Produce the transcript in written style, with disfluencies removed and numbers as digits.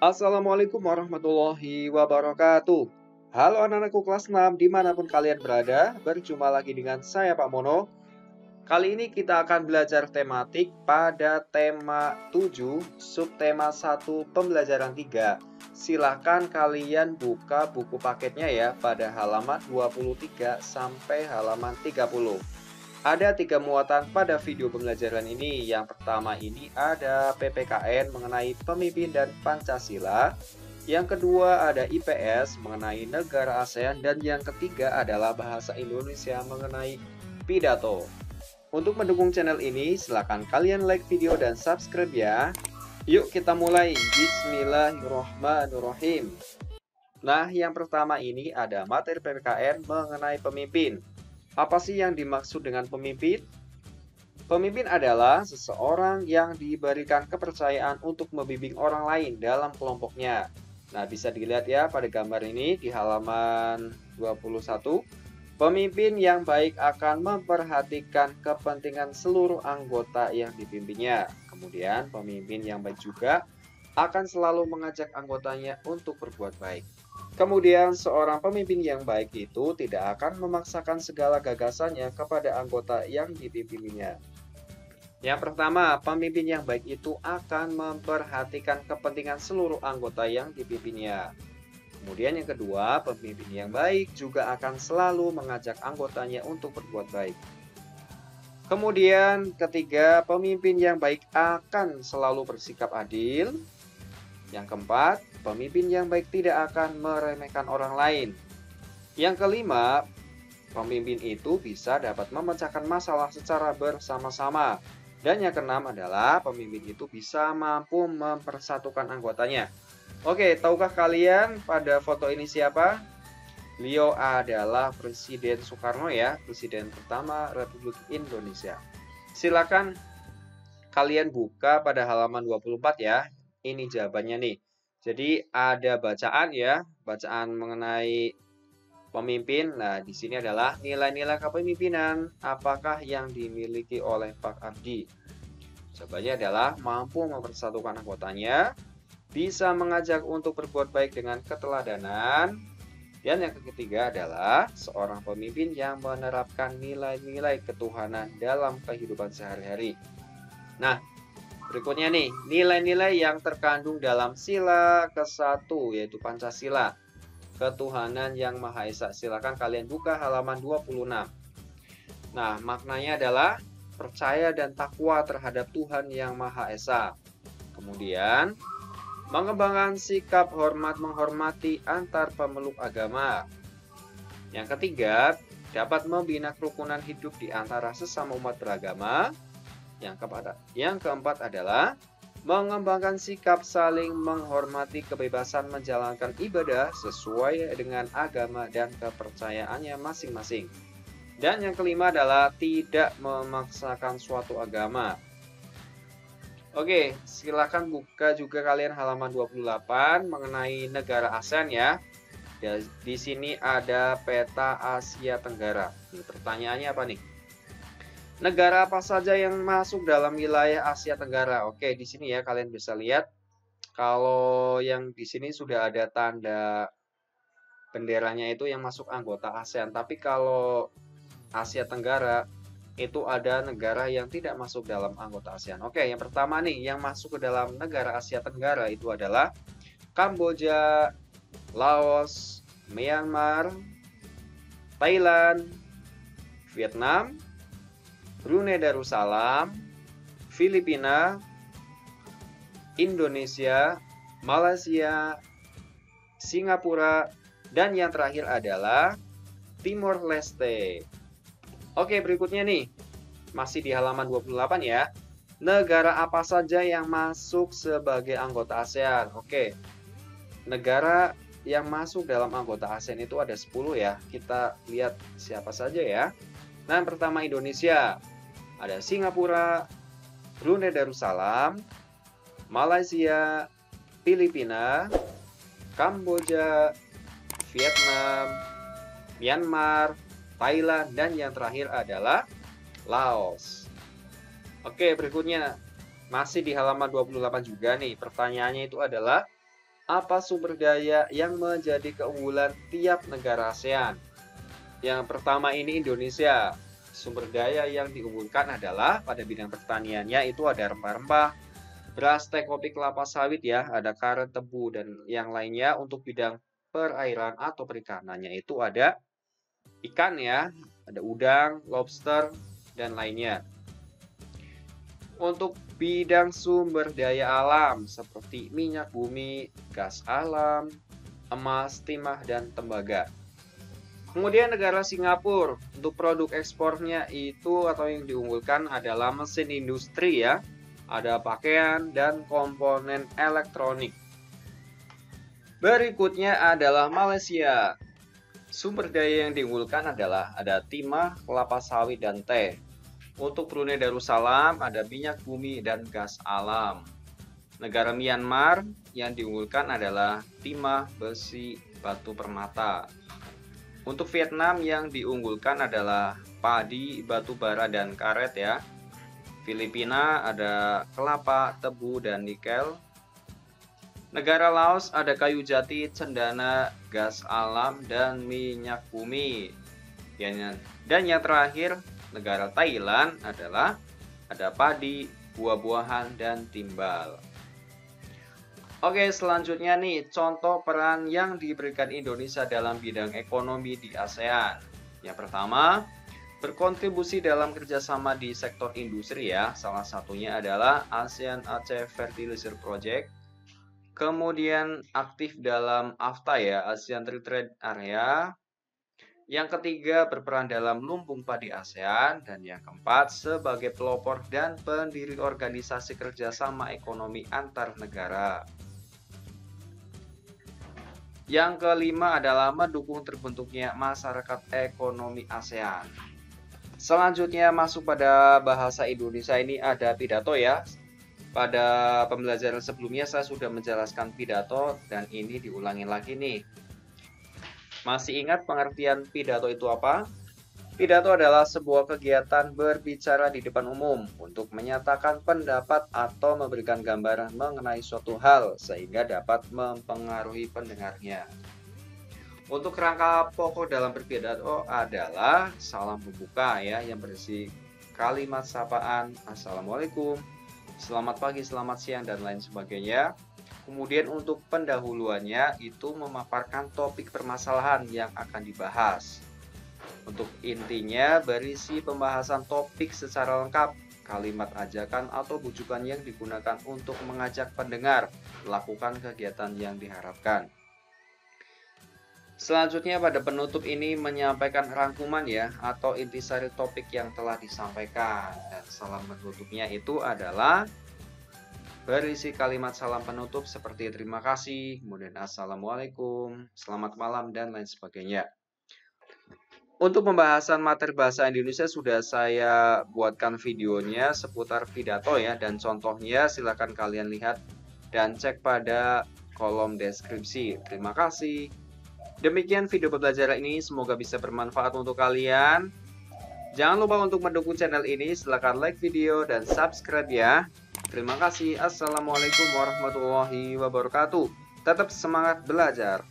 Assalamualaikum warahmatullahi wabarakatuh. Halo anak-anakku kelas 6 dimanapun kalian berada, berjumpa lagi dengan saya Pak Mono. Kali ini kita akan belajar tematik pada tema 7, subtema 1, pembelajaran 3. Silahkan kalian buka buku paketnya ya pada halaman 23 sampai halaman 30. Ada 3 muatan pada video pembelajaran ini. Yang pertama ini ada PPKN mengenai pemimpin dan Pancasila. Yang kedua ada IPS mengenai negara ASEAN. Dan yang ketiga adalah bahasa Indonesia mengenai pidato. Untuk mendukung channel ini, silakan kalian like video dan subscribe ya. Yuk kita mulai. Bismillahirrohmanirrohim. Nah, yang pertama ini ada materi PPKN mengenai pemimpin. Apa sih yang dimaksud dengan pemimpin? Pemimpin adalah seseorang yang diberikan kepercayaan untuk membimbing orang lain dalam kelompoknya. Nah, bisa dilihat ya pada gambar ini di halaman 21. Pemimpin yang baik akan memperhatikan kepentingan seluruh anggota yang dipimpinnya. Kemudian, pemimpin yang baik juga akan selalu mengajak anggotanya untuk berbuat baik. Kemudian, seorang pemimpin yang baik itu tidak akan memaksakan segala gagasannya kepada anggota yang dipimpinnya. Yang pertama, pemimpin yang baik itu akan memperhatikan kepentingan seluruh anggota yang dipimpinnya. Kemudian yang kedua, pemimpin yang baik juga akan selalu mengajak anggotanya untuk berbuat baik. Kemudian ketiga, pemimpin yang baik akan selalu bersikap adil. Yang keempat, pemimpin yang baik tidak akan meremehkan orang lain. Yang kelima, pemimpin itu bisa dapat memecahkan masalah secara bersama-sama. Dan yang keenam adalah pemimpin itu bisa mampu mempersatukan anggotanya. Oke, tahukah kalian pada foto ini siapa? Beliau adalah Presiden Soekarno ya, Presiden pertama Republik Indonesia. Silakan kalian buka pada halaman 24 ya. Ini jawabannya nih. Jadi ada bacaan ya, bacaan mengenai pemimpin. Nah, di sini adalah nilai-nilai kepemimpinan apakah yang dimiliki oleh Pak Ardi. Jawabannya adalah mampu mempersatukan anggotanya, bisa mengajak untuk berbuat baik dengan keteladanan, dan yang ketiga adalah seorang pemimpin yang menerapkan nilai-nilai ketuhanan dalam kehidupan sehari-hari. Nah, berikutnya nih, nilai-nilai yang terkandung dalam sila ke-1 yaitu Pancasila, ketuhanan yang Maha Esa. Silakan kalian buka halaman 26. Nah, maknanya adalah percaya dan takwa terhadap Tuhan yang Maha Esa. Kemudian, mengembangkan sikap hormat menghormati antar pemeluk agama. Yang ketiga, dapat membina kerukunan hidup di antara sesama umat beragama. Yang keempat adalah mengembangkan sikap saling menghormati kebebasan menjalankan ibadah sesuai dengan agama dan kepercayaannya masing-masing. Dan yang kelima adalah tidak memaksakan suatu agama. Oke, silakan buka juga kalian halaman 28 mengenai negara ASEAN ya. Di sini ada peta Asia Tenggara. Pertanyaannya apa nih? Negara apa saja yang masuk dalam wilayah Asia Tenggara? Oke, di sini ya kalian bisa lihat kalau yang di sini sudah ada tanda benderanya itu yang masuk anggota ASEAN. Tapi kalau Asia Tenggara itu ada negara yang tidak masuk dalam anggota ASEAN. Oke, yang pertama nih yang masuk ke dalam negara Asia Tenggara itu adalah Kamboja, Laos, Myanmar, Thailand, Vietnam, Brunei Darussalam, Filipina, Indonesia, Malaysia, Singapura, dan yang terakhir adalah Timor Leste. Oke, berikutnya nih, masih di halaman 28 ya. Negara apa saja yang masuk sebagai anggota ASEAN? Oke, negara yang masuk dalam anggota ASEAN itu ada 10 ya. Kita lihat siapa saja ya. Nah, yang pertama Indonesia. Ada Singapura, Brunei Darussalam, Malaysia, Filipina, Kamboja, Vietnam, Myanmar, Thailand, dan yang terakhir adalah Laos. Oke, berikutnya masih di halaman 28 juga nih. Pertanyaannya itu adalah Apa sumber daya yang menjadi keunggulan tiap negara ASEAN? Yang pertama ini Indonesia. Sumber daya yang diunggulkan adalah pada bidang pertaniannya itu ada rempah-rempah, beras, teh, kopi, kelapa sawit ya, ada karet, tebu, dan yang lainnya. Untuk bidang perairan atau perikanannya itu ada ikan ya, ada udang, lobster, dan lainnya. Untuk bidang sumber daya alam seperti minyak bumi, gas alam, emas, timah, dan tembaga. Kemudian negara Singapura, untuk produk ekspornya itu atau yang diunggulkan adalah mesin industri ya, ada pakaian dan komponen elektronik. Berikutnya adalah Malaysia. Sumber daya yang diunggulkan adalah ada timah, kelapa sawit, dan teh. Untuk Brunei Darussalam ada minyak bumi dan gas alam. Negara Myanmar yang diunggulkan adalah timah, besi, batu permata. Untuk Vietnam yang diunggulkan adalah padi, batu bara, dan karet ya. Filipina ada kelapa, tebu, dan nikel. Negara Laos ada kayu jati, cendana, gas alam, dan minyak bumi. Dan yang terakhir, negara Thailand adalah ada padi, buah-buahan, dan timbal. Oke, selanjutnya nih, contoh peran yang diberikan Indonesia dalam bidang ekonomi di ASEAN. Yang pertama, berkontribusi dalam kerjasama di sektor industri ya. Salah satunya adalah ASEAN Aceh Fertilizer Project. Kemudian aktif dalam AFTA ya, ASEAN Free Trade Area. Yang ketiga, berperan dalam lumbung padi ASEAN. Dan yang keempat, sebagai pelopor dan pendiri organisasi kerjasama ekonomi antar negara. Yang kelima adalah mendukung terbentuknya masyarakat ekonomi ASEAN. Selanjutnya masuk pada bahasa Indonesia, ini ada pidato ya. Pada pembelajaran sebelumnya saya sudah menjelaskan pidato dan ini diulangi lagi nih. Masih ingat pengertian pidato itu apa? Pidato adalah sebuah kegiatan berbicara di depan umum untuk menyatakan pendapat atau memberikan gambaran mengenai suatu hal sehingga dapat mempengaruhi pendengarnya. Untuk rangka pokok dalam berpidato adalah salam pembuka ya, yang berisi kalimat sapaan, Assalamualaikum, selamat pagi, selamat siang, dan lain sebagainya. Kemudian untuk pendahuluannya itu memaparkan topik permasalahan yang akan dibahas. Untuk intinya berisi pembahasan topik secara lengkap, kalimat ajakan atau bujukan yang digunakan untuk mengajak pendengar melakukan kegiatan yang diharapkan. Selanjutnya pada penutup ini menyampaikan rangkuman ya atau intisari topik yang telah disampaikan. Dan salam penutupnya itu adalah berisi kalimat salam penutup seperti terima kasih, kemudian assalamualaikum, selamat malam, dan lain sebagainya. Untuk pembahasan materi bahasa Indonesia sudah saya buatkan videonya seputar pidato ya, dan contohnya silakan kalian lihat dan cek pada kolom deskripsi. Terima kasih. Demikian video pembelajaran ini, semoga bisa bermanfaat untuk kalian. Jangan lupa untuk mendukung channel ini, silakan like video dan subscribe ya. Terima kasih. Assalamualaikum warahmatullahi wabarakatuh. Tetap semangat belajar.